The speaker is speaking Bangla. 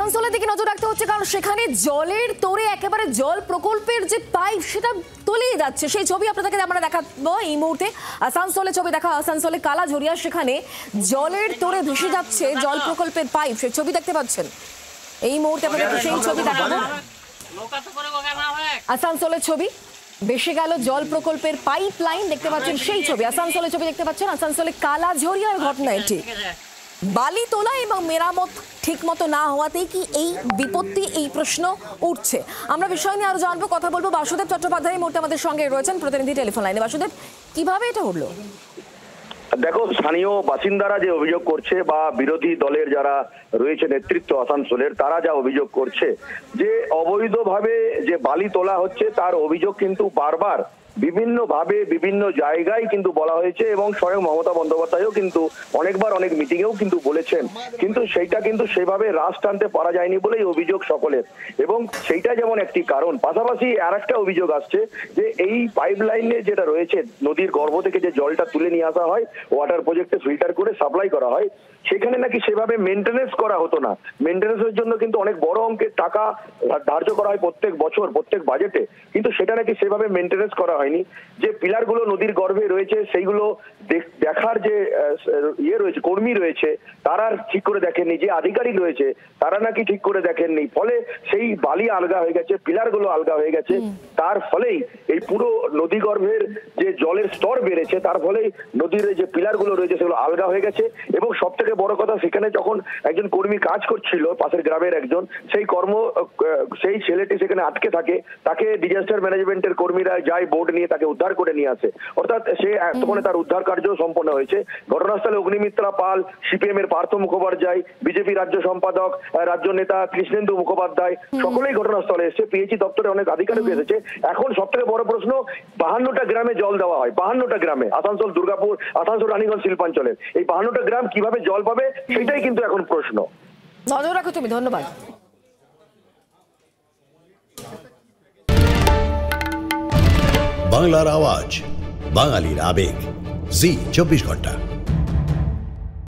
আসানসোলের দিকে নজর রাখতে হচ্ছে, কারণ সেখানে জলের তোড়ে একেবারে জল প্রকল্পের যে পাইপ সেটা তলিয়ে যাচ্ছে। সেই ছবি আপনাদেরকে আমরা দেখাবো এই মুহূর্তে। আসানসোলে ছবি দেখা, আসানসোলে কালাঝরিয়া, সেখানে জলের তোড়ে ভেসে যাচ্ছে জল প্রকল্পের পাইপ, সেই ছবি দেখতে পাচ্ছেন এই মুহূর্তে। আপনাদেরকে সেই ছবি দেখাবো, আসানসোলের ছবি। ভেসে গেল জল প্রকল্পের পাইপ লাইন, দেখতে পাচ্ছেন সেই ছবি, আসানসোলের ছবি দেখতে পাচ্ছেন। আসানসোলে কালাঝরিয়ার ঘটনা এটি। বালি তোলা এবং মেরামত ঠিক মতো না হওয়াতেই কি এই বিপত্তি, এই প্রশ্ন উঠছে। আমরা বিষয় নিয়ে আরো জানবো, কথা বলবো। বাসুদেব চট্টোপাধ্যায় এই মুহূর্তে আমাদের সঙ্গে রয়েছেন, প্রতিনিধি টেলিফোন লাইনে। বাসুদেব, কিভাবে এটা হলো? দেখো, স্থানীয় বাসিন্দারা যে অভিযোগ করছে বা বিরোধী দলের যারা রয়েছে নেতৃত্ব আসানসোলের, তারা যা অভিযোগ করছে যে অবৈধভাবে যে বালি তোলা হচ্ছে, তার অভিযোগ কিন্তু বারবার বিভিন্ন ভাবে বিভিন্ন জায়গায় কিন্তু বলা হয়েছে এবং স্বয়ং মমতা বন্দ্যোপাধ্যায়ও কিন্তু অনেকবার অনেক মিটিংয়েও কিন্তু বলেছেন, কিন্তু সেইটা কিন্তু সেভাবে রাশ টানতে পারা যায়নি বলেই অভিযোগ সকলের। এবং সেইটা যেমন একটি কারণ, পাশাপাশি আর একটা অভিযোগ আসছে যে এই পাইপ লাইনে যেটা রয়েছে, নদীর গর্ভ থেকে যে জলটা তুলে নিয়ে আসা হয়, ওয়াটার প্রজেক্টে ফিল্টার করে সাপ্লাই করা হয়, সেখানে নাকি সেভাবে মেনটেনেন্স করা হতো না। মেনটেনেন্সের জন্য কিন্তু অনেক বড় অঙ্কের টাকা ধার্য করা হয় প্রত্যেক বছর প্রত্যেক বাজেটে, কিন্তু সেটা নাকি সেভাবে মেনটেনেন্স করা হয়নি। যে পিলারগুলো নদীর গর্ভে রয়েছে সেইগুলো দেখার যে রয়েছে, কর্মী রয়েছে, তারা ঠিক করে দেখেননি, যে আধিকারিক রয়েছে তারা নাকি ঠিক করে দেখেননি, ফলে সেই বালি আলগা হয়ে গেছে, পিলারগুলো আলগা হয়ে গেছে। তার ফলেই এই পুরো নদী গর্ভের যে জলের স্তর বেড়েছে, তার ফলেই নদীর যে পিলারগুলো রয়েছে সেগুলো আলগা হয়ে গেছে। এবং সব থেকে বড় কথা, সেখানে যখন একজন কর্মী কাজ করছিল, পাশের গ্রামের একজন, সেই ছেলেটি সেখানে আটকে থাকে, তাকে ডিজাস্টার ম্যানেজমেন্টের কর্মীরা যায়, বোর্ড নিয়ে তাকে উদ্ধার করে নিয়ে আসে। অর্থাৎ সে এতক্ষণে তার উদ্ধার কার্য সম্পন্ন হয়েছে। ঘটনাস্থলে অগ্নিমিত্রা পাল, সিপিএম এর পার্থ মুখোপাধ্যায়, বিজেপি রাজ্য সম্পাদক, রাজ্য নেতা কৃষ্ণেন্দু মুখোপাধ্যায়, সকলেই ঘটনাস্থলে এসেছে। পিএইচই দপ্তরে অনেক আধিকারিক এসেছে। এখন সব থেকে বড় প্রশ্ন, 52টা গ্রামে জল দেওয়া হয়, 52টা গ্রামে, আসানসোল, দুর্গাপুর, আসানসোল, রানীগঞ্জ, শিল্পাঞ্চলের এই 52টা গ্রাম কিভাবে জল পাবে, সেটাই কিন্তু এখন প্রশ্ন। নজর রাখো তুমি, ধন্যবাদ। বাংলার আওয়াজ, বাঙালির আবেগ, জি 24 ঘন্টা।